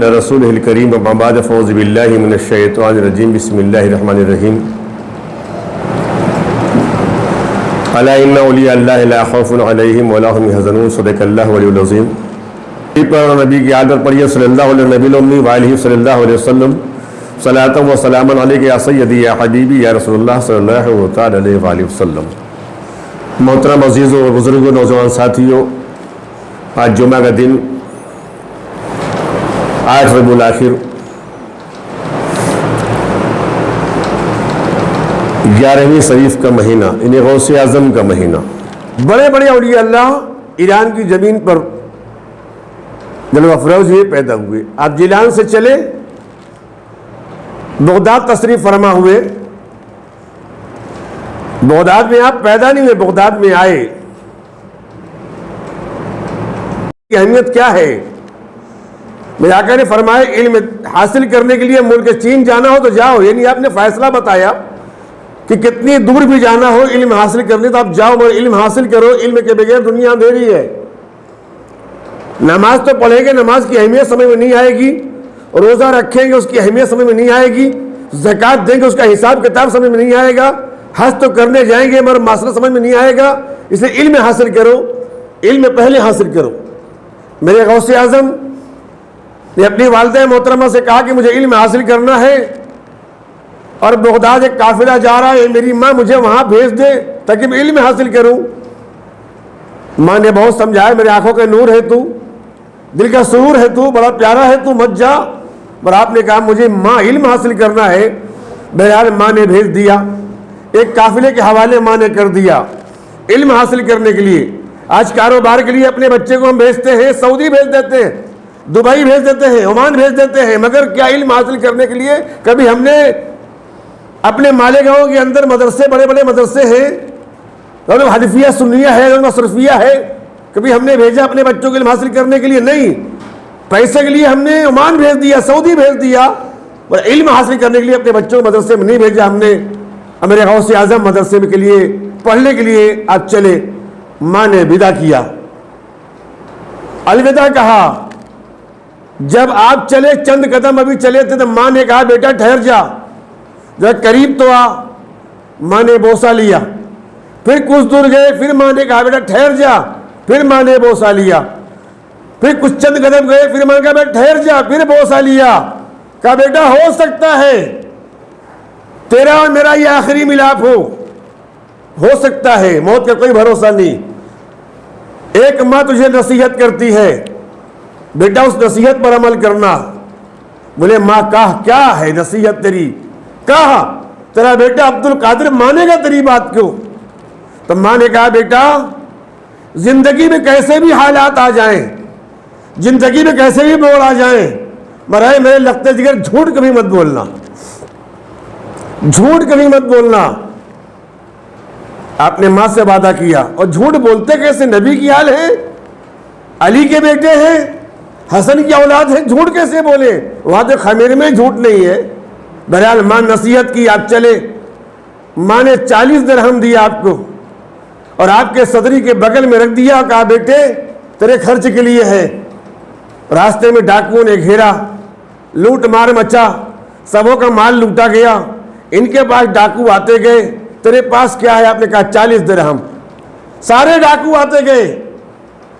رسول الکریم اما بعد فاعوذ باللہ من الشیطان الرجیم بسم اللہ الرحمن الرحیم الا ان اولیاء اللہ لا خوف علیہم ولا هم يحزنون صدق اللہ علیہ العظیم۔ پر نبی کی عادت پڑھیے صلی اللہ علیہ نبی الامی وآلہ صلی اللہ علیہ وسلم صلاۃ و سلام علیک یا سیدی یا حبیبی یا رسول اللہ صلی اللہ تعالی علیہ وآلہ وسلم۔ محترم عزیزوں و بزرگوں نوجوان ساتھیوں، آج جمعہ کا دن 8 ربیع الاخر 11ویں شریف کا مہینہ، یعنی غوث اعظم کا مہینہ۔ بڑے بڑے اولیاء اللہ ایران کی زمین پر جلوہ افروز ہوئے، پیدا ہوئے۔ آپ جیلان سے چلے، بغداد تشریف فرما ہوئے۔ بغداد میں آپ پیدا نہیں ہوئے، بغداد میں آئے۔ کی اہمیت کیا ہے؟ میرے آقا نے فرمایا علم حاصل کرنے کے لیے ملک چین جانا ہو تو جاؤ، یعنی آپ نے فیصلہ بتایا کہ کتنی دور بھی جانا ہو علم حاصل کرنے تو آپ جاؤ، مگر علم حاصل کرو، علم کے بغیر دنیا اندھیری ہے۔ نماز تو پڑھیں گے، نماز کی اہمیت سمجھ میں نہیں آئے گی، روزہ رکھیں گے اس کی اہمیت سمجھ میں نہیں آئے گی، زکوٰۃ دیں گے اس کا حساب کتاب سمجھ میں نہیں آئے گا، حج تو کرنے جائیں گے مگر مسئلہ سمجھ میں نہیں آئے گا۔ اسے علم حاصل کرو، علم پہلے حاصل کرو۔ میرے غوث اعظم نے اپنی والدہ محترمہ سے کہا کہ مجھے علم حاصل کرنا ہے اور بغداد ایک قافلہ جا رہا ہے، میری ماں مجھے وہاں بھیج دے تاکہ میں علم حاصل کروں۔ ماں نے بہت سمجھایا، میرے آنکھوں کے نور ہے تو، دل کا سرور ہے تو، بڑا پیارا ہے تو، مت جا۔ پر آپ نے کہا مجھے ماں علم حاصل کرنا ہے۔ بہرحال ماں نے بھیج دیا، ایک قافلے کے حوالے ماں نے کر دیا علم حاصل کرنے کے لیے۔ آج کاروبار کے لیے اپنے بچے کو ہم بھیجتے ہیں، سعودی بھیج دیتے ہیں، دبئی بھیج دیتے ہیں، عمان بھیج دیتے ہیں، مگر کیا علم حاصل کرنے کے لیے کبھی ہم نے اپنے مالیگاؤں کے اندر مدرسے، بڑے بڑے مدرسے ہیں، حنفیہ سنیہ ہے، مصرفیہ ہے، کبھی ہم نے بھیجا اپنے بچوں کو علم حاصل کرنے کے لیے؟ نہیں۔ پیسے کے لیے ہم نے عمان بھیج دیا، سعودی بھیج دیا، پر علم حاصل کرنے کے لیے اپنے بچوں کو مدرسے میں نہیں بھیجا ہم نے۔ میرے غوث اعظم مدرسے کے لیے پڑھنے کے لیے آپ چلے۔ ماں نے ودا کیا، الوداع کہا۔ جب آپ چلے، چند قدم ابھی چلے تھے تو ماں نے کہا بیٹا ٹھہر جا، ذرا قریب تو آ۔ ماں نے بوسہ لیا، پھر کچھ دور گئے، پھر ماں نے کہا بیٹا ٹھہر جا، پھر ماں نے بوسہ لیا، پھر کچھ چند قدم گئے، پھر ماں نے کہا بیٹا ٹھہر جا، پھر بوسہ لیا۔ کہا بیٹا ہو سکتا ہے تیرا اور میرا یہ آخری ملاپ ہو سکتا ہے، موت کا کوئی بھروسہ نہیں۔ ایک ماں تجھے نصیحت کرتی ہے، بیٹا اس نصیحت پر عمل کرنا۔ بولے ماں کیا ہے نصیحت تیری؟ کہا تیرا بیٹا عبد القادر مانے گا تیری بات کیوں؟ تو ماں نے کہا بیٹا زندگی میں کیسے بھی حالات آ جائیں، زندگی میں کیسے بھی موڑ آ جائیں، مرائے میرے لگتے جگر جھوٹ کبھی مت بولنا، جھوٹ کبھی مت بولنا۔ آپ نے ماں سے وعدہ کیا، اور جھوٹ بولتے کیسے؟ نبی کی حال ہے، علی کے بیٹے ہیں، حسن کی اولاد ہے، جھوٹ کیسے بولے؟ وہاں تو خمیر میں جھوٹ نہیں ہے۔ بہرحال ماں نصیحت کی، آپ چلے۔ ماں نے 40 درہم دیا آپ کو اور آپ کے صدری کے بغل میں رکھ دیا، کہا بیٹے تیرے خرچ کے لیے ہے۔ راستے میں ڈاکوؤں نے گھیرا، لوٹ مار مچا، سبوں کا مال لوٹا گیا۔ ان کے پاس ڈاکو آتے گئے، تیرے پاس کیا ہے؟ آپ نے کہا 40 درہم۔ سارے ڈاکو آتے گئے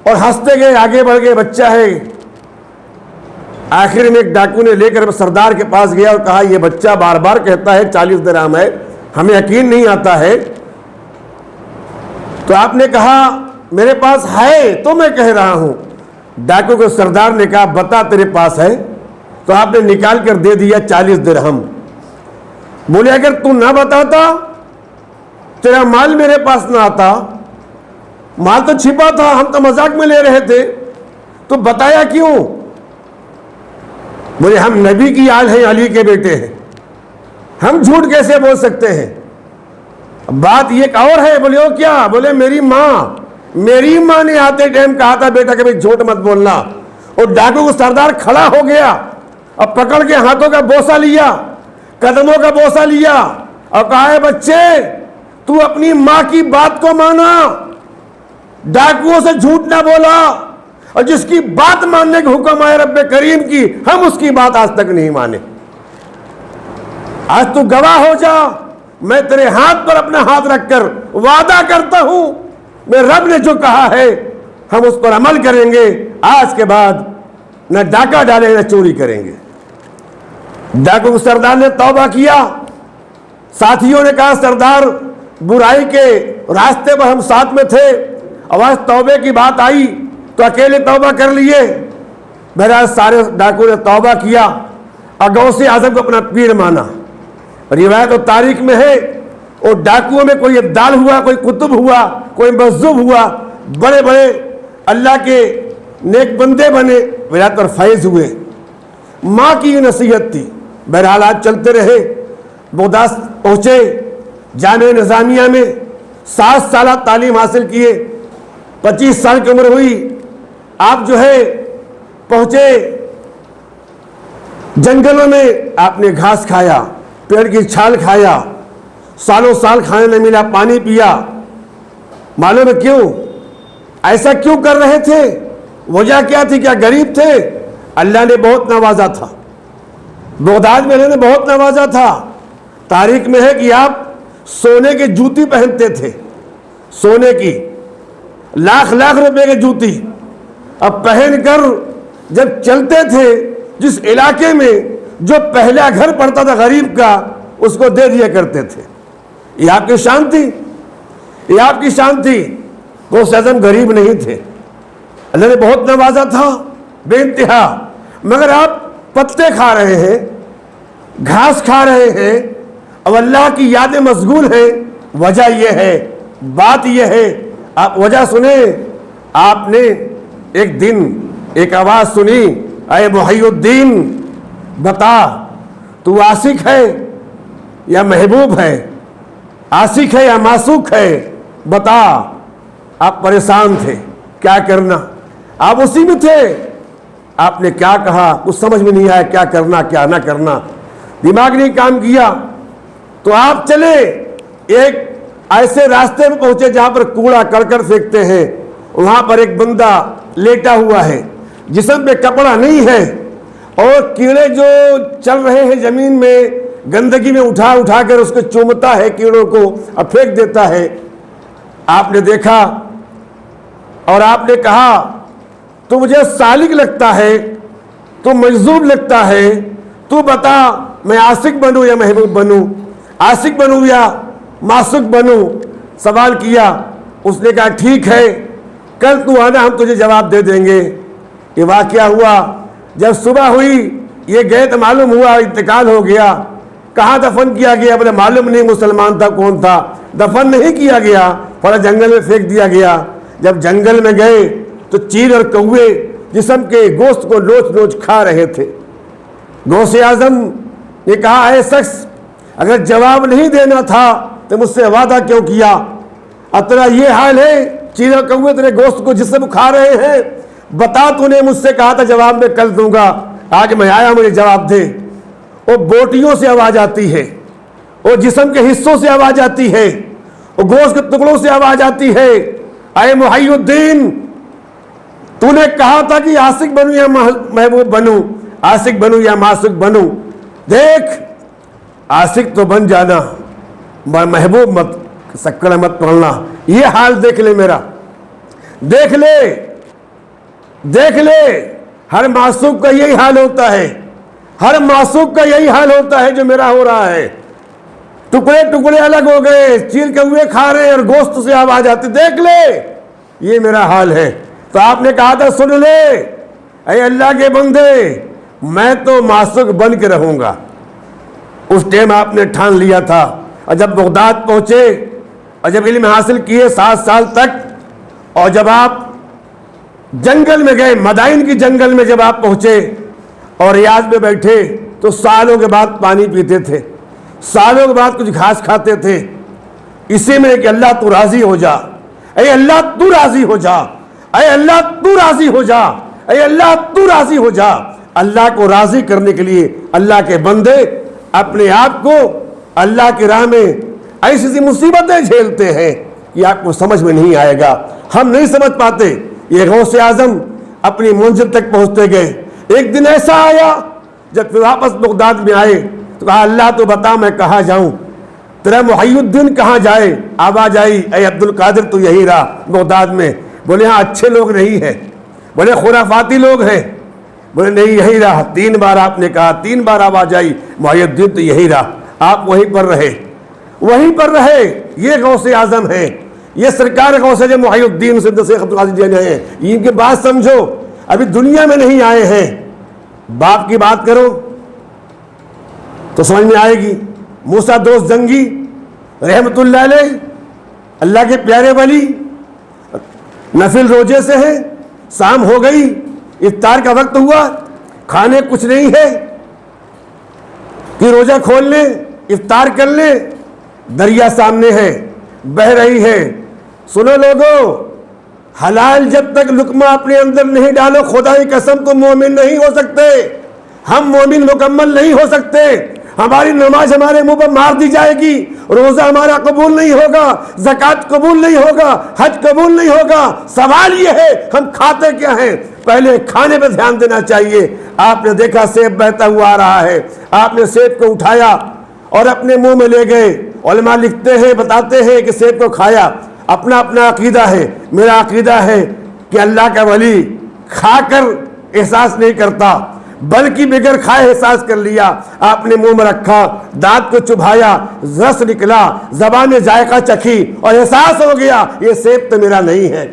اور ہنستے گئے، آگے بڑھ گئے، بچہ ہے۔ آخر میں ایک ڈاکو نے لے کر سردار کے پاس گیا اور کہا یہ بچہ بار بار کہتا ہے 40 درہم ہے، ہمیں یقین نہیں آتا ہے۔ تو آپ نے کہا میرے پاس ہے تو میں کہہ رہا ہوں۔ ڈاکو کو سردار نے کہا بتا تیرے پاس ہے؟ تو آپ نے نکال کر دے دیا 40 درہم۔ بولے اگر تو نہ بتاتا، تیرا مال میرے پاس نہ آتا، مال تو چھپا تھا، ہم تو مذاق میں لے رہے تھے، تو بتایا کیوں؟ بولے ہم نبی کی آل ہیں، علی کے بیٹے ہیں، ہم جھوٹ کیسے بول سکتے ہیں؟ بات یہ اور ہے۔ بولے وہ کیا؟ بولے میری ماں نے آتے ٹائم کہا تھا بیٹا کبھی جھوٹ مت بولنا۔ اور ڈاکو کو سردار کھڑا ہو گیا اور پکڑ کے ہاتھوں کا بوسہ لیا، قدموں کا بوسہ لیا اور کہا ہے بچے تو اپنی ماں کی بات کو مانا، ڈاکوؤں سے جھوٹ نہ بولا، اور جس کی بات ماننے کا حکم آئے رب کریم کی، ہم اس کی بات آج تک نہیں مانے۔ آج تو گواہ ہو جا، میں تیرے ہاتھ پر اپنا ہاتھ رکھ کر وعدہ کرتا ہوں، میرے رب نے جو کہا ہے ہم اس پر عمل کریں گے، آج کے بعد نہ ڈاکہ ڈالیں نہ چوری کریں گے۔ ڈاکو سردار نے توبہ کیا، ساتھیوں نے کہا سردار برائی کے راستے پر ہم ساتھ میں تھے، آواز توبے کی بات آئی تو اکیلے توبہ کر لیے۔ بہرحال سارے ڈاکو نے توبہ کیا اور غوث اعظم کو اپنا پیر مانا۔ روایت و تاریخ میں ہے اور ڈاکوؤں میں کوئی ابدال ہوا، کوئی قطب ہوا، کوئی مذہب ہوا، بڑے بڑے اللہ کے نیک بندے بنے، ولایت اور فیض ہوئے۔ ماں کی یہ نصیحت تھی۔ بہرحال آج چلتے رہے، بغداد پہنچے، جامعہ نظامیہ میں 7 سالہ تعلیم حاصل کیے، 25 سال کی عمر ہوئی، آپ جو ہے پہنچے جنگلوں میں، آپ نے گھاس کھایا، پیڑ کی چھال کھایا، سالوں سال کھانے نہ ملا، پانی پیا۔ معلوم ہے کیوں ایسا کیوں کر رہے تھے؟ وجہ کیا تھی؟ کیا غریب تھے؟ اللہ نے بہت نوازا تھا، بغداد میں اللہ نے بہت نوازا تھا۔ تاریخ میں ہے کہ آپ سونے کے جوتی پہنتے تھے، سونے کی لاکھ لاکھ روپے کی جوتی، اب پہن کر جب چلتے تھے جس علاقے میں جو پہلا گھر پڑتا تھا غریب کا، اس کو دے دیا کرتے تھے۔ یہ آپ کی شان تھی، یہ آپ کی شان تھی۔ غوث اعظم غریب نہیں تھے، اللہ نے بہت نوازا تھا بے انتہا، مگر آپ پتے کھا رہے ہیں، گھاس کھا رہے ہیں، اب اللہ کی یادیں مشغول ہیں۔ وجہ یہ ہے، بات یہ ہے، آپ وجہ سنیں۔ آپ نے ایک دن ایک آواز سنی، اے محی الدین بتا تو عاشق ہے یا محبوب ہے، عاشق ہے یا معشوق ہے، بتا۔ آپ پریشان تھے، کیا کرنا؟ آپ اسی میں تھے۔ آپ نے کیا کہا کچھ سمجھ میں نہیں آیا، کیا کرنا کیا نہ کرنا، دماغ نہیں کام کیا۔ تو آپ چلے ایک ایسے راستے میں پہنچے جہاں پر کوڑا کرکٹ پھینکتے ہیں، وہاں پر ایک بندہ لیٹا ہوا ہے، جسم پہ کپڑا نہیں ہے، اور کیڑے جو چل رہے ہیں زمین میں، گندگی میں اٹھا اٹھا کر اس کو چومتا ہے، کیڑوں کو اور پھینک دیتا ہے۔ آپ نے دیکھا اور آپ نے کہا تو مجھے سالک لگتا ہے، تو مجذوب لگتا ہے، تو بتا میں عاشق بنوں یا محبوب بنوں، عاشق بنوں یا معشوق بنوں؟ سوال کیا۔ اس نے کہا ٹھیک ہے، کل تو آنا، ہم تجھے جواب دے دیں گے۔ یہ واقعہ ہوا، جب صبح ہوئی یہ گئے تو معلوم ہوا انتقال ہو گیا۔ کہاں دفن کیا گیا؟ بولے معلوم نہیں مسلمان تھا کون تھا، دفن نہیں کیا گیا، پورا جنگل میں پھینک دیا گیا۔ جب جنگل میں گئے تو چیل اور کوے جسم کے گوشت کو نوچ نوچ کھا رہے تھے۔ غوث اعظم نے کہا اے شخص، اگر جواب نہیں دینا تھا تو مجھ سے وعدہ کیوں کیا؟ اب تیرا یہ حال ہے، چیل اور کوے تیرے گوشت کو جسم کھا رہے ہیں، بتا تو نے مجھ سے کہا تھا جواب میں کل دوں گا، آج میں آیا مجھے جواب دے۔ وہ بوٹیوں سے آواز آتی ہے، وہ جسم کے حصوں سے آواز آتی ہے، وہ گوشت کے ٹکڑوں سے آواز آتی ہے، اے محی الدین تو نے کہا تھا کہ عاشق بنوں یا محبوب بنوں، عاشق بنوں یا معشوق بنوں؟ دیکھ عاشق تو بن جانا، محبوب مت، سکڑ مت پڑھنا۔ یہ حال دیکھ لے میرا، دیکھ لے دیکھ لے، ہر معشوق کا یہی حال ہوتا ہے، ہر معشوق کا یہی حال ہوتا ہے جو میرا ہو رہا ہے۔ ٹکڑے ٹکڑے الگ ہو گئے، چیر کے ہوئے کھا رہے ہیں اور گوشت سے آواز آتی، دیکھ لے یہ میرا حال ہے۔ تو آپ نے کہا تھا سن لے اے اللہ کے بندے، میں تو معشوق بن کے رہوں گا۔ اس ٹائم آپ نے ٹھان لیا تھا، اور جب بغداد پہنچے اور جب علم حاصل کیے 7 سال تک، اور جب آپ جنگل میں گئے، مدائن کی جنگل میں جب آپ پہنچے اور ریاض میں بیٹھے تو سالوں کے بعد پانی پیتے تھے، سالوں کے بعد کچھ گھاس کھاتے تھے، اسی میں کہ اللہ تو راضی ہو جا، اے اللہ تو راضی ہو جا، اے اللہ تو راضی ہو جا، اے اللہ تو راضی ہو جا۔ اللہ کو راضی کرنے کے لیے اللہ کے بندے اپنے آپ کو اللہ کی راہ میں ایسی سی مصیبتیں جھیلتے ہیں کہ آپ کو سمجھ میں نہیں آئے گا، ہم نہیں سمجھ پاتے۔ یہ غوث اعظم اپنی منزل تک پہنچتے گئے. ایک دن ایسا آیا جب پھر واپس بغداد میں آئے تو کہا اللہ تو بتا میں کہاں جاؤں, تیرا محی الدین کہاں جائے؟ آواز آئی اے عبد القادر تو یہی رہا بغداد میں. بولے ہاں اچھے لوگ نہیں ہیں, بولے خرافاتی لوگ ہیں. بولے نہیں یہی رہا. 3 بار آپ نے کہا, 3 بار آواز آئی محی الدین تو یہی رہا. آپ وہیں پر رہے, وہیں پر رہے. یہ غوث اعظم ہے, یہ سرکار غوث اعظم محی الدین سید شیخ عبد القادر جیلانی ہیں. ان کی بات سمجھو, ابھی دنیا میں نہیں آئے ہیں. باپ کی بات کرو تو سمجھ میں آئے گی. موسیٰ دوست زنگی رحمت اللہ علیہ, اللہ کے پیارے ولی, نفل روزے سے ہیں. شام ہو گئی, افطار کا وقت ہوا, کھانے کچھ نہیں ہے کہ روزہ کھول لیں, افطار کر لیں. دریا سامنے ہے, بہ رہی ہے. سنو لوگو, حلال جب تک لقمہ اپنے اندر نہیں ڈالو, خدا کی قسم تم مومن نہیں ہو سکتے. ہم مومن مکمل نہیں ہو سکتے. ہماری نماز ہمارے منہ پر مار دی جائے گی, روزہ ہمارا قبول نہیں ہوگا, زکوٰۃ قبول نہیں ہوگا, حج قبول نہیں ہوگا. سوال یہ ہے ہم کھاتے کیا ہیں؟ پہلے کھانے پہ دھیان دینا چاہیے. آپ نے دیکھا سیب بہتا ہوا آ رہا ہے, آپ نے سیب کو اٹھایا اور اپنے منہ میں لے گئے. علماء لکھتے ہیں, بتاتے ہیں کہ سیب کو کھایا. اپنا اپنا عقیدہ ہے. میرا عقیدہ ہے کہ اللہ کا ولی کھا کر احساس نہیں کرتا, بلکہ بغیر کھائے احساس کر لیا. آپ نے منہ میں رکھا, دانت کو چبھایا, رس نکلا, زبان میں ذائقہ چکھی اور احساس ہو گیا یہ سیب تو میرا نہیں ہے,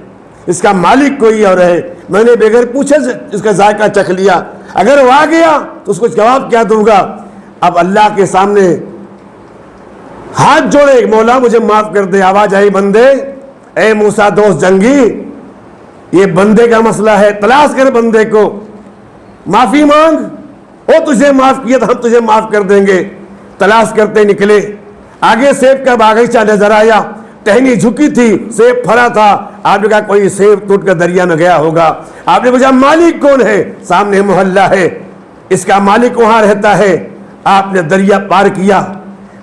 اس کا مالک کوئی اور ہے. میں نے بغیر پوچھے اس کا ذائقہ چکھ لیا. اگر وہ آ گیا تو اس کو جواب کیا دوں گا؟ اب اللہ کے سامنے ہاتھ جوڑے, مولا مجھے معاف کر دے. آواز آئی بندے, اے موسیٰ دوست جنگی, یہ بندے کا مسئلہ ہے, تلاش کر بندے کو, معافی مانگ, وہ تجھے معاف کیا تو ہم تجھے معاف کر دیں گے. تلاش کرتے نکلے. آگے سیب کا باغیچہ نظر آیا, ٹہنی جھکی تھی, سیب پھرا تھا. آپ نے کہا کوئی سیب ٹوٹ کر دریا میں گیا ہوگا. آپ نے پوچھا مالک کون ہے؟ سامنے محلہ ہے, اس کا مالک وہاں رہتا ہے. آپ نے دریا پار کیا,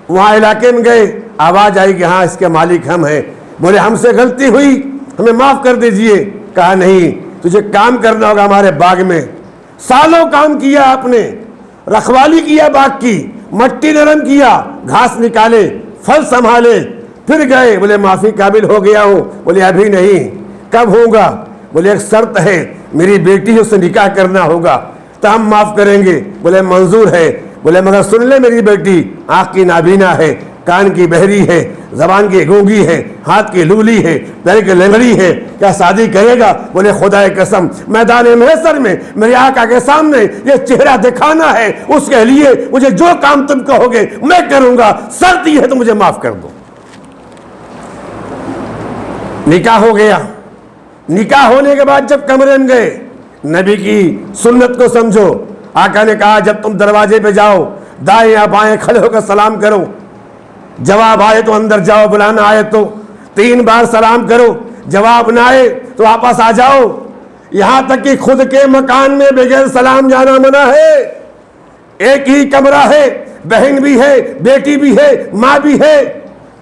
وہاں علاقے میں گئے. آواز آئی کہ ہاں اس کے مالک ہم ہیں. بولے ہم سے غلطی ہوئی, ہمیں معاف کر دیجئے. کہا نہیں, تجھے کام کرنا ہوگا ہمارے باغ میں. سالوں کام کیا آپ نے, رکھوالی کیا باغ کی, مٹی نرم کیا, گھاس نکالے, پھل سنبھالے, پھر گئے. بولے معافی قابل ہو گیا ہوں. بولے ابھی نہیں. کب ہوگا؟ بولے ایک شرط ہے, میری بیٹی ہے, اس سے نکاح کرنا ہوگا تو ہم معاف کریں گے. بولے منظور ہے. بولے مگر سن لے میری بیٹی آنکھ کی نابینا ہے, کان کی بہری ہے, زبان کی گونگی ہے, ہاتھ کی لولی ہے, پیر کی لنگڑی ہے, کیا شادی کرے گا؟ بولے خدا کی قسم میدان محشر میں میرے آقا کے سامنے یہ چہرہ دکھانا ہے, اس کے لیے مجھے جو کام تم کہو گے میں کروں گا, شرط یہ ہے تو مجھے معاف کر دو. نکاح ہو گیا. نکاح ہونے کے بعد جب کمرے میں گئے, نبی کی سنت کو سمجھو. آقا نے کہا جب تم دروازے پہ جاؤ دائیں یا بائیں کھڑے ہو کر سلام کرو. جواب آئے تو اندر جاؤ, بلانا آئے تو 3 بار سلام کرو. جواب نہ آئے تو واپس آ جاؤ. یہاں تک کہ خود کے مکان میں بغیر سلام جانا منع ہے. ایک ہی کمرہ ہے, بہن بھی ہے, بیٹی بھی ہے, ماں بھی ہے.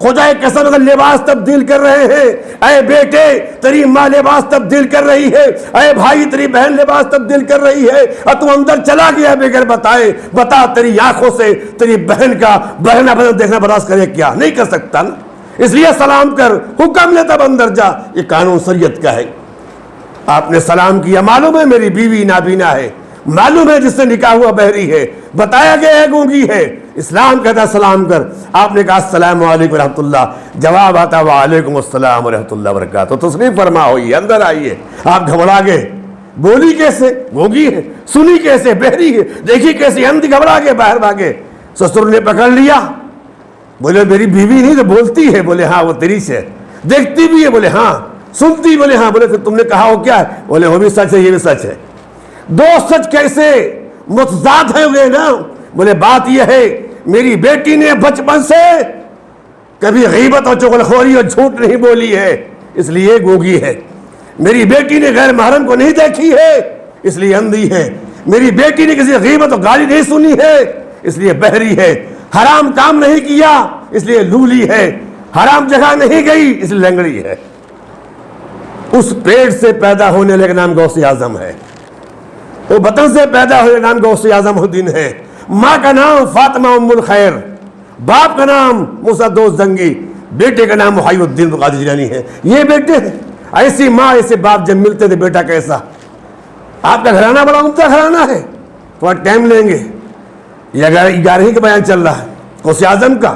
خدا کی قسم اگر لباس تبدیل کر رہے ہیں, اے بیٹے تیری ماں لباس تبدیل کر رہی ہے, اے بھائی تیری بہن لباس تبدیل کر رہی ہے, اور تو اندر چلا گیا بغیر بتائے. بتا تیری آنکھوں سے تیری بہن کا بہنا بدن دیکھنا برداشت کرے کیا؟ نہیں کر سکتا نا. اس لیے سلام کر, حکم لے تب اندر جا. یہ قانون شریعت کا ہے. آپ نے سلام کیا. معلوم ہے میری بیوی نابینا ہے, معلوم ہے جس سے نکاح ہوا بہری ہے, بتایا گیا ہے گونگی ہے. اسلام کہتا سلام کر. آپ نے کہا السلام علیکم ورحمۃ اللہ. جواب آتا وعلیکم السلام ورحمۃ اللہ وبرکاتہ. تشریف فرما ہوئی, اندر آئیے. آپ گھبرا گئے, بولی کیسے؟ گونگی ہے. سنی کیسے؟ بہری ہے. دیکھی کیسے؟ اندھی. گھبرا گئے, باہر بھاگے. سسر نے پکڑ لیا. بولے میری بیوی نہیں تو بولتی ہے. بولے ہاں وہ تیری سے. دیکھتی بھی ہے. بولے ہاں. سنتی؟ بولے ہاں. بولے پھر تم نے کہا وہ کیا ہے؟ بولے وہ بھی سچ ہے, یہ بھی سچ ہے. دو سچ کیسے متضاد ہیں نا. بولے بات یہ ہے میری بیٹی نے بچپن سے کبھی غیبت اور چغلخوری اور جھوٹ نہیں بولی ہے, اس لیے گونگی ہے. میری بیٹی نے غیر محرم کو نہیں دیکھی ہے, اس لیے اندھی ہے. میری بیٹی نے کسی غیبت اور گالی نہیں سنی ہے, اس لیے بہری ہے. حرام کام نہیں کیا, اس لیے لولی ہے. حرام جگہ نہیں گئی, اس لیے لنگڑی ہے. اس پیٹ سے پیدا ہونے والے کا نام غوث اعظم ہے، وہ بطن سے پیدا ہونے کا نام غوث اعظم الدین ہے۔ ماں کا نام فاطمہ ام الخیر، باپ کا نام موسیٰ دوست زنگی، بیٹے کا نام محی الدین قادری جیلانی ہے۔ یہ بیٹے ہیں، ایسی ماں ایسے باپ جب ملتے تھے بیٹا کیسا۔ آپ کا گھرانہ بڑا عمدہ گھرانہ ہے، تھوڑا ٹائم لیں گے۔ یہ 11ویں کا بیان چل رہا ہے غوث اعظم کا،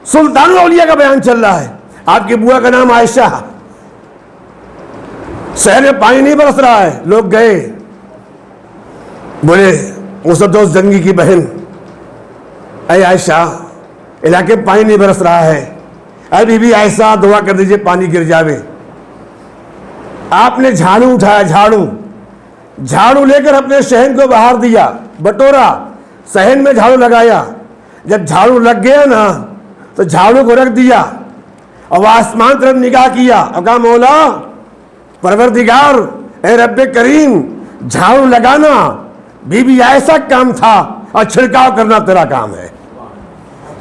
سلطان الاولیاء کا بیان چل رہا ہے۔ آپ کی بوا کا نام عائشہ، شہر میں پانی نہیں برس رہا ہے، لوگ گئے بولے موسیٰ دوست زنگی کی بہن، اے عائشہ علاقے میں پانی نہیں برس رہا ہے، اے بی بی عائشہ دعا کر دیجئے پانی گر جاوے۔ آپ نے جھاڑو اٹھایا، جھاڑو لے کر اپنے صحن کو باہر دیا، بٹورا صحن میں جھاڑو لگایا۔ جب جھاڑو لگ گیا نا تو جھاڑو کو رکھ دیا اور آسمان طرف نگاہ کیا اور کہا مولا پروردگار اے رب کریم، جھاڑو لگانا بی بی عائشہ کا کام تھا اور چھڑکاؤ کرنا تیرا کام ہے،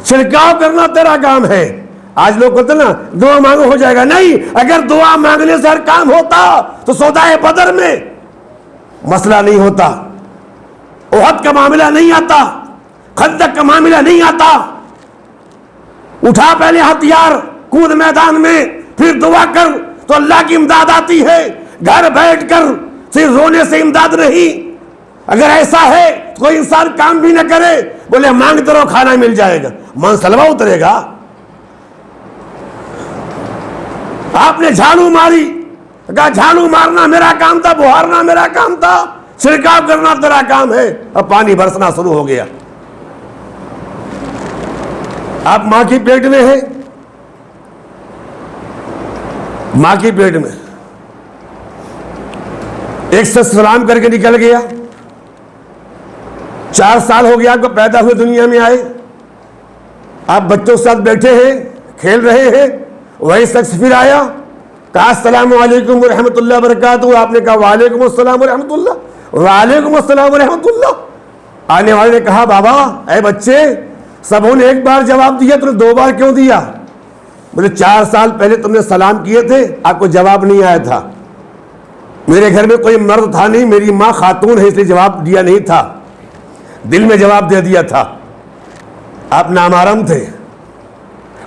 چھڑکاؤ کرنا تیرا کام ہے۔ آج لوگ کہتے ہیں نا دعا مانگو ہو جائے گا، نہیں، اگر دعا مانگنے سے ہر کام ہوتا تو سودائے بدر میں مسئلہ نہیں ہوتا، احد کا معاملہ نہیں آتا، خندق کا معاملہ نہیں آتا۔ اٹھا پہلے ہتھیار، کود میدان میں، پھر دعا کر تو اللہ کی امداد آتی ہے۔ گھر بیٹھ کر صرف رونے سے امداد نہیں۔ اگر ایسا ہے تو کوئی انسان کام بھی نہ کرے، بولے مانگتے رہو کھانا مل جائے گا، من سلوا اترے گا۔ آپ نے جھاڑو ماری، کہا جھاڑو مارنا میرا کام تھا، بہارنا میرا کام تھا، چھڑکاو کرنا تیرا کام ہے، اب پانی برسنا شروع ہو گیا۔ آپ ماں کی پیٹ میں ہیں، ماں کی پیٹ میں ایک سے سلام کر کے نکل گیا۔ 4 سال ہو گیا آپ کو پیدا ہوئے دنیا میں آئے، آپ بچوں کے ساتھ بیٹھے ہیں، کھیل رہے ہیں، وہی شخص پھر آیا، کہا السلام علیکم ورحمۃ اللہ وبرکاتہ۔ آپ نے کہا وعلیکم السلام ورحمۃ اللہ، وعلیکم السلام ورحمۃ اللہ۔ آنے والے نے کہا بابا اے بچے، سبوں نے ایک بار جواب دیا، تم نے 2 بار کیوں دیا؟ بولے 4 سال پہلے تم نے سلام کیے تھے، آپ کو جواب نہیں آیا تھا، میرے گھر میں کوئی مرد تھا نہیں، میری ماں خاتون ہے اس لیے جواب دیا نہیں تھا، دل میں جواب دے دیا تھا، آپ نامحرم تھے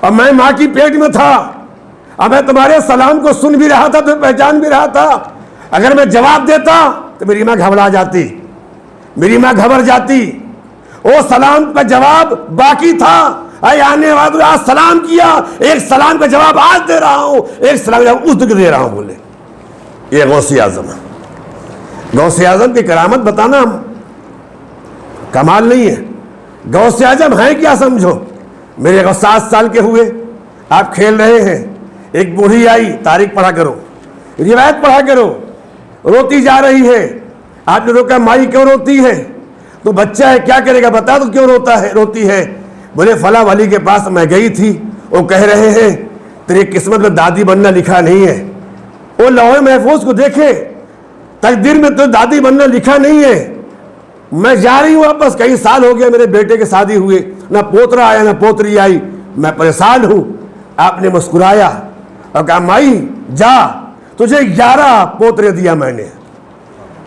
اور میں ماں کی پیٹ میں تھا، اور میں تمہارے سلام کو سن بھی رہا تھا تو پہچان بھی رہا تھا۔ اگر میں جواب دیتا تو میری ماں گھبرا جاتی، میری ماں گھبر جاتی۔ وہ سلام کا جواب باقی تھا، اے آنے والے آج سلام کیا، ایک سلام کا جواب آج دے رہا ہوں، ایک سلام کا جواب اس دن دے رہا ہوں۔ بولے یہ غوث اعظم ہے۔ غوث اعظم کی کرامت بتانا کمال نہیں ہے، غوث اعظم ہے کیا سمجھو۔ میرے 7 سال کے ہوئے، آپ کھیل رہے ہیں، ایک بوڑھی آئی، تاریخ پڑھا کرو، روایت پڑھا کرو، روتی جا رہی ہے۔ آپ نے روکا مائی کیوں روتی ہے؟ تو بچہ ہے کیا کرے گا، بتا تو کیوں روتی ہے؟ بولے فلاں ولی کے پاس میں گئی تھی، وہ کہہ رہے ہیں تیری قسمت میں دادی بننا لکھا نہیں ہے۔ وہ لوح محفوظ کو دیکھے، تقدیر میں تو دادی بننا لکھا نہیں ہے۔ میں جا رہی ہوں واپس، کئی سال ہو گیا میرے بیٹے کے شادی ہوئے، نہ پوترا آیا نہ پوتری آئی، میں پریشان ہوں۔ آپ نے مسکرایا اور کہا مائی جا، تجھے 11 پوترے دیا میں نے،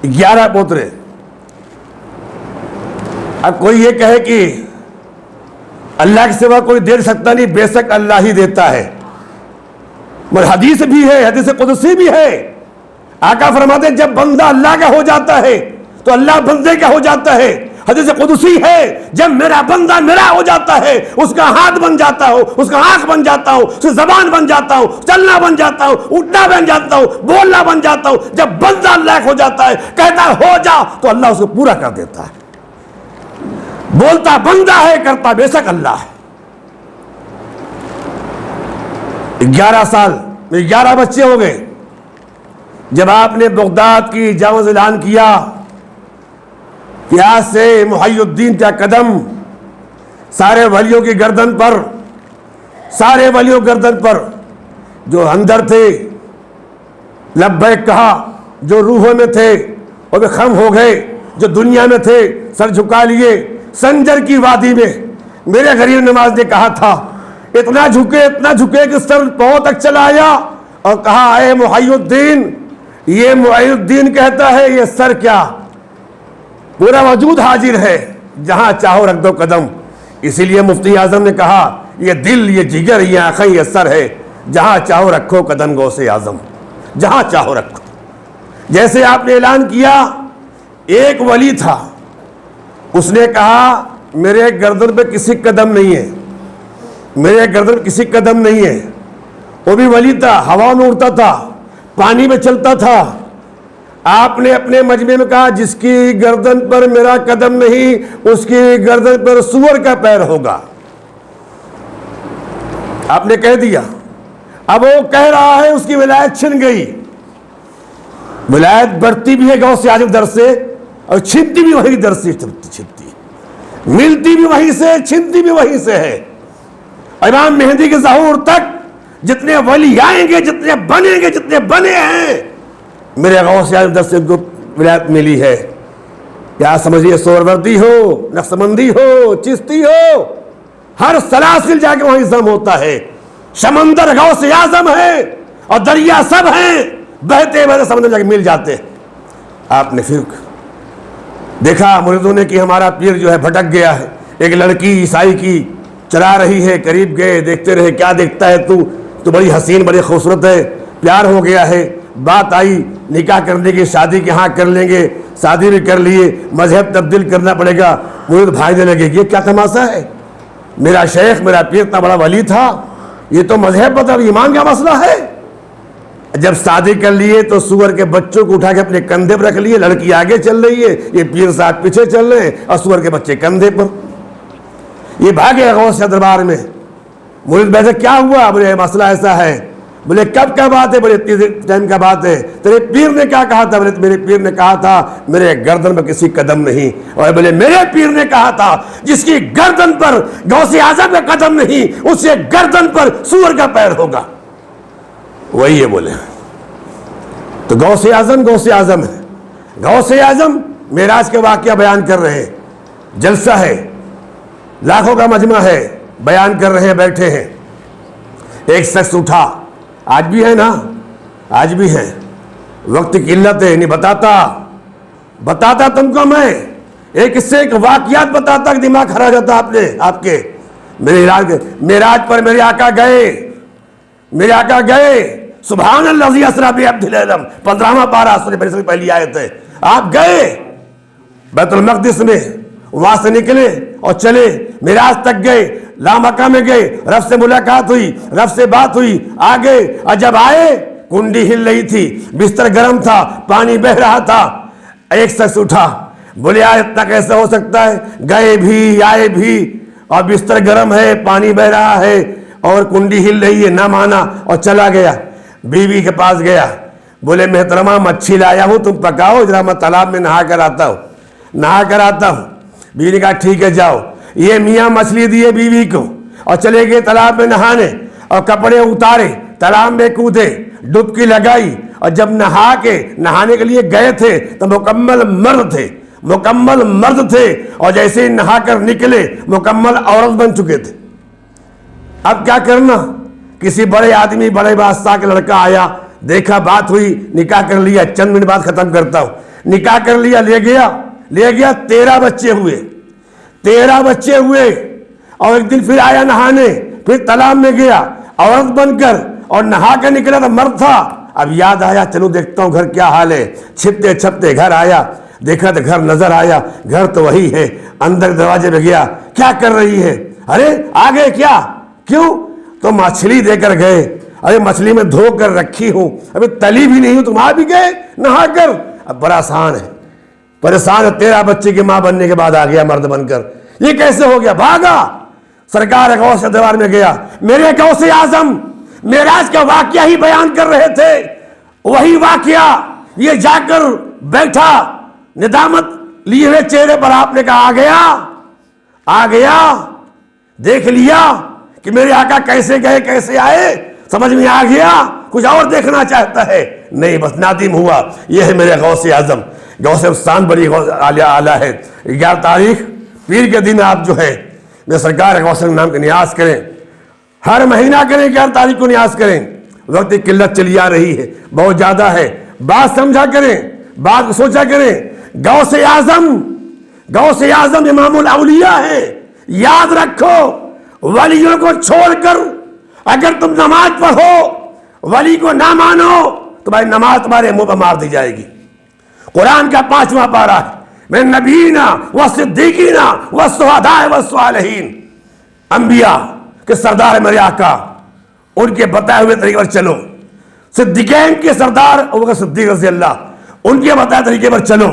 11 پوترے۔ اب کوئی یہ کہے کہ اللہ کے سوا کوئی دے سکتا نہیں، بے شک اللہ ہی دیتا ہے، مگر حدیث بھی ہے، حدیث قدسی بھی ہے۔ آقا فرماتے ہیں جب بندہ اللہ کا ہو جاتا ہے تو اللہ بندے کا ہو جاتا ہے۔ حدیث قدسی ہے جب میرا بندہ میرا ہو جاتا ہے، اس کا ہاتھ بن جاتا ہوں، اس کا آنکھ بن جاتا ہوں، اس کی زبان بن جاتا ہوں، چلنا بن جاتا ہوں، اٹھنا بن جاتا ہوں، بولنا بن جاتا ہوں۔ جب بندہ اللہ ہو جاتا ہے، کہتا ہے ہو جا، تو اللہ اس کو پورا کر دیتا ہے۔ بولتا بندہ ہے، کرتا بے شک اللہ ہے۔ 11 سال میں 11 بچے ہو گئے۔ جب آپ نے بغداد کی جنگ اعلان کیا کہ آج سے محی الدین کا قدم سارے ولیوں کی گردن پر، سارے ولیوں گردن پر، جو اندر تھے لبیک کہا، جو روحوں میں تھے وہ بھی خم ہو گئے، جو دنیا میں تھے سر جھکا لیے۔ سنجر کی وادی میں میرے غریب نواز نے کہا تھا اتنا جھکے کہ سر پاؤں تک چلا آیا، اور کہا اے محی الدین، یہ محی الدین کہتا ہے یہ سر کیا، پورا وجود حاضر ہے، جہاں چاہو رکھ دو قدم۔ اسی لیے مفتی اعظم نے کہا یہ دل، یہ جگر، یہ آنکھیں، یہ سر ہے، جہاں چاہو رکھو قدم غوث اعظم، جہاں چاہو رکھو۔ جیسے آپ نے اعلان کیا، ایک ولی تھا، اس نے کہا میرے گردن پہ کسی قدم نہیں ہے، میرے گردن پہ کسی قدم نہیں ہے۔ وہ بھی ولی تھا، ہوا میں اڑتا تھا، پانی میں چلتا تھا۔ آپ نے اپنے مجمع میں کہا جس کی گردن پر میرا قدم نہیں، اس کی گردن پر سور کا پیر ہوگا۔ آپ نے کہہ دیا۔ اب وہ کہہ رہا ہے اس کی ولایت چھن گئی۔ ولایت بڑھتی بھی ہے غوث اعظم در سے، اور چھنتی بھی وہی در سے چھنتی، ملتی بھی وہیں سے، چھنتی بھی وہیں سے ہے۔ امام مہدی کے ظہور تک جتنے ولی آئیں گے، جتنے بنیں گے، جتنے بنے ہیں، میرے غوث اعظم در سے ان کو ولایت ملی ہے۔ کیا سمجھیے، سہروردی ہو، نقشبندی ہو، چشتی ہو، ہر سلاسل جا کے وہیں ضم ہوتا ہے۔ سمندر غوث اعظم ہے اور دریا سب ہیں، بہتے بہتے سمندر جا کے مل جاتے ہیں۔ آپ نے پھر دیکھا مریدوں نے کہ ہمارا پیر جو ہے بھٹک گیا ہے۔ ایک لڑکی عیسائی کی چلا رہی ہے، قریب گئے، دیکھتے رہے کیا دیکھتا ہے تو بڑی حسین، بڑی خوبصورت ہے، پیار ہو گیا ہے۔ بات آئی نکاح کرنے کی، شادی کے ہاں کر لیں گے، شادی بھی کر لیے، مذہب تبدیل کرنا پڑے گا۔ مرید بھاگنے لگے، یہ کیا تماشا ہے، میرا شیخ، میرا پیر اتنا بڑا ولی تھا، یہ تو مذہب بدل، ایمان کا مسئلہ ہے۔ جب شادی کر لیے تو سور کے بچوں کو اٹھا کے اپنے کندھے پر رکھ لیے، لڑکی آگے چل رہی ہے، یہ پیر صاحب پیچھے چل رہے ہیں، اور سور کے بچے کندھے پر۔ یہ بھاگے غوث کے دربار میں۔ مرید بیٹھے، کیا ہوا؟ بولے مسئلہ ایسا ہے۔ بولے کب کا بات ہے؟ بولے اتنے ٹائم کا بات ہے۔ تیرے پیر نے کیا کہا تھا؟ بولے میرے پیر نے کہا تھا میرے گردن پر کسی قدم نہیں۔ اور بولے میرے پیر نے کہا تھا جس کی گردن پر غوث اعظم کا قدم نہیں، اس کے گردن پر سور کا پیر ہوگا۔ وہی ہے بولے۔ تو غوث اعظم ہے۔ غوث اعظم معراج کے واقعہ بیان کر رہے ہیں، جلسہ ہے، لاکھوں کا مجمع ہے، بیان کر رہے ہیں، بیٹھے ہیں۔ ایک شخص اٹھا، آج بھی ہے نا، آج بھی ہے، وقت کی قلت ہے، نہیں بتاتا تم کو میں ایک سے ایک واقعات بتاتا کہ دماغ کھرا جاتا آپ کے۔ معراج پر میرے آقا گئے، سبحان اللہ اسریٰ بعبدہ لیلاً، 15واں پارہ سورہ بنی اسرائیل پہلی آیت ہے۔ آپ گئے بیت المقدس میں، وہاں سے نکلے اور چلے، معراج تک گئے، لامکہ میں گئے، رب سے ملاقات ہوئی، رب سے بات ہوئی، آگے، اور جب آئے کنڈی ہل رہی تھی، بستر گرم تھا، پانی بہ رہا تھا۔ ایک شخص اٹھا، بولے اتنا کیسے ہو سکتا ہے؟ گئے بھی آئے بھی، اور بستر گرم ہے، پانی بہ رہا ہے، اور کنڈی ہل رہی ہے، نہ مانا اور چلا گیا۔ بیوی کے پاس گیا، بولے محترمہ مچھی لایا ہوں، تم پکاؤ ذرا، میں تالاب میں نہا کر آتا ہوں۔ بیوی نے کہا ٹھیک ہے جاؤ۔ یہ میاں مچھلی دیے بیوی کو اور چلے گئے تالاب میں نہانے، اور کپڑے اتارے، تالاب میں کودے، ڈبکی لگائی، اور جب نہانے کے لیے گئے تھے تو مکمل مرد تھے، اور جیسے ہی نہا کر نکلے مکمل عورت بن چکے تھے۔ اب کیا کرنا؟ کسی بڑے آدمی، بڑے بادشاہ کا لڑکا آیا، دیکھا، بات ہوئی، نکاح کر لیا، چند منٹ بعد ختم کرتا ہوں، نکاح کر لیا، لے گیا 13 بچے ہوئے، اور ایک دن پھر آیا نہانے، پھر تالاب میں گیا عورت بن کر، اور نہا کر نکلا تو مرد تھا۔ اب یاد آیا چلو دیکھتا ہوں گھر کیا حال ہے، چھپتے گھر آیا، دیکھا تو گھر نظر آیا، گھر تو وہی ہے۔ اندر دروازے پہ گیا، کیا کر رہی ہے؟ ارے آ گئے کیا؟ کیوں؟ تو مچھلی دے کر گئے۔ ارے مچھلی میں دھو کر رکھی ہوں، ابھی تلی بھی نہیں ہوں، تم آ بھی گئے نہا کر؟ اب بڑا آسان ہے، پریشان ہے، 13 بچے کی ماں بننے کے بعد آ گیا مرد بن کر، یہ کیسے ہو گیا؟ بھاگا، سرکار غوث کے دربار میں گیا۔ میرے غوث اعظم معراج کا واقعہ ہی بیان کر رہے تھے، وہی واقعہ یہ جا کر بیٹھا، ندامت لیے ہوئے چہرے پر۔ آپ نے کہا آ گیا، دیکھ لیا کہ میرے آقا کیسے گئے کیسے آئے، سمجھ میں آ گیا، کچھ اور دیکھنا چاہتا ہے؟ نہیں، بس نادم ہوا۔ یہ ہے میرے غوث اعظم۔ غوث استان بڑی اعلیٰ ہے۔ 11 تاریخ پیر کے دن آپ جو ہے میں سرکار غوث نام کے نیاز کریں، ہر مہینہ کریں، 11 تاریخ کو نیاز کریں، وقت کی قلت چلی آ رہی ہے، بہت زیادہ ہے، بات سمجھا کریں، بات کو سوچا کریں۔ غوث اعظم امام الاولیاء ہے، یاد رکھو۔ ولیوں کو چھوڑ کر اگر تم نماز پڑھو، ولی کو نہ مانو، تمہاری نماز تمہارے منہ پر مار دی جائے گی۔ قرآن کا 5واں پارہ ہے، من نبیین والصدیقین والشہداء والصالحین، انبیاء کے سردار میرے آقا، ان کے بتائے ہوئے طریقے پر چلو۔ صدیقین کے سردار ابوبکر صدیق رضی اللہ، ان کے بتائے طریقے پر چلو،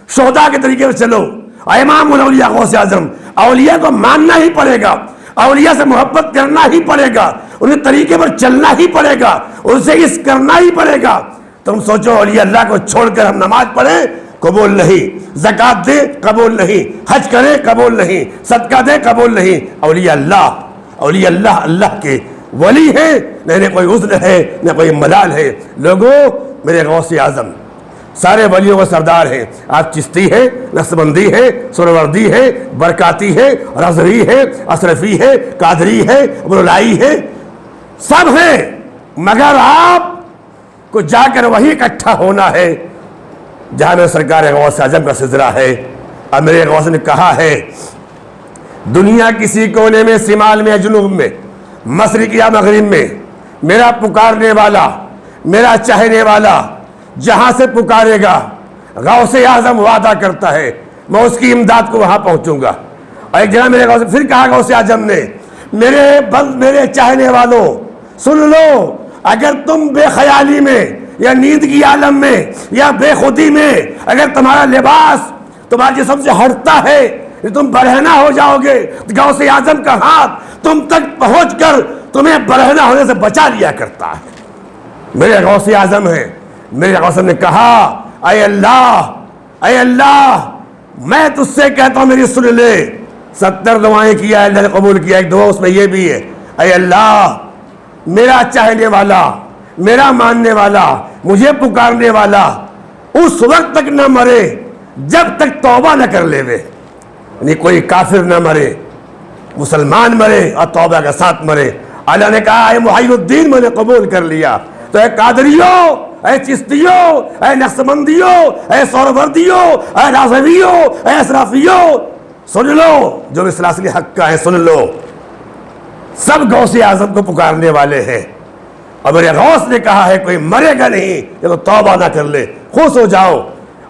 شہداء کے طریقے پر چلو۔ امام الاولیاء غوث اعظم، اولیاء کو ماننا ہی پڑے گا، اولیاء سے محبت کرنا ہی پڑے گا، ان کے طریقے پر چلنا ہی پڑے گا، ان سے اس کرنا ہی پڑے گا۔ تم سوچو اولیاء اللہ کو چھوڑ کر ہم نماز پڑھیں، قبول نہیں۔ زکات دیں، قبول نہیں۔ حج کریں، قبول نہیں۔ صدقہ دیں، قبول نہیں۔ اولیاء اللہ اللہ کے ولی ہیں، نہ کوئی عذر ہے نہ کوئی ملال ہے۔ لوگوں، میرے غوث اعظم سارے ولیوں کا سردار ہیں۔ آپ چشتی ہے، نقشبندی ہے، سہروردی ہے، برکاتی ہے، رضوی ہے، اشرفی ہے، قادری ہے، ابوالعلائی ہے، سب ہیں، مگر آپ کو جا کر وہی اکٹھا ہونا ہے جہاں میرے سرکار غوث اعظم کا سلسلہ ہے۔ اور میرے غوث نے کہا ہے، دنیا کسی کونے میں، شمال میں یا جنوب میں، مشرق یا مغرب میں، میرا پکارنے والا، میرا چاہنے والا جہاں سے پکارے گا، غوث اعظم وعدہ کرتا ہے میں اس کی امداد کو وہاں پہنچوں گا۔ اور ایک جگہ میرے غوث پھر کہا غوث اعظم نے، میرے چاہنے والوں سن لو، اگر تم بے خیالی میں یا نیند کی عالم میں یا بے خودی میں اگر تمہارا لباس تمہارے جسم سے ہٹتا ہے، تم برہنہ ہو جاؤ گے، غوث اعظم کا ہاتھ تم تک پہنچ کر تمہیں برہنہ ہونے سے بچا لیا کرتا ہے۔ میرے غوث اعظم ہیں۔ میرے غوث نے کہا، اے اللہ میں تجھ سے کہتا ہوں میری سن لے۔ 70 دعائیں کیا، اللہ نے قبول کیا۔ ایک دعا اس میں یہ بھی ہے، اے اللہ میرا چاہنے والا، میرا ماننے والا، مجھے پکارنے والا اس وقت تک نہ مرے جب تک توبہ نہ کر لے وے۔ یعنی کوئی کافر نہ مرے، مسلمان مرے اور توبہ کے ساتھ مرے۔ اللہ نے کہا، اے محی الدین میں نے قبول کر لیا۔ تو اے قادریوں، اے چشتیوں، اے نقشبندیوں، اے سہروردیوں، اے رضویوں، اے اشرفیوں، سن لو، جو بھی سلاسل حق کا ہے سن لو، سب غوث اعظم کو پکارنے والے ہیں۔ اور میرے غوث نے کہا ہے کوئی مرے گا نہیں جب توبہ نہ کر لے، خوش ہو جاؤ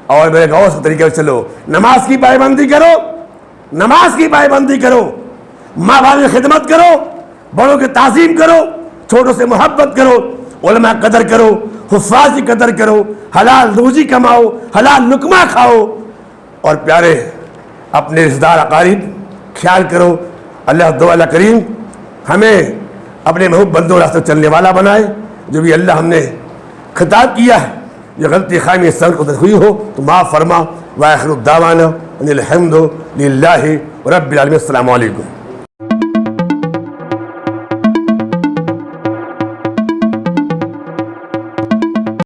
اور میرے غوث کے طریقے سے چلو۔ نماز کی پابندی کرو، نماز کی پابندی کرو، ماں باپ کی خدمت کرو، بڑوں کی تعظیم کرو، چھوٹوں سے محبت کرو، علماء قدر کرو، حفاظ کی قدر کرو، حلال روزی کماؤ، حلال لقمہ کھاؤ، اور پیارے اپنے رشتہ دار اقارب خیال کرو۔ اللہ کریم ہمیں اپنے محبوب بندوں راستے چلنے والا بنائے۔ جو بھی اللہ ہم نے خطاب کیا ہے، جو غلطی خامی سر کو ہوئی ہو تو معاف فرما۔ وآخر الدعوانا ان الحمد للہ رب العالمین۔ السلام علیکم۔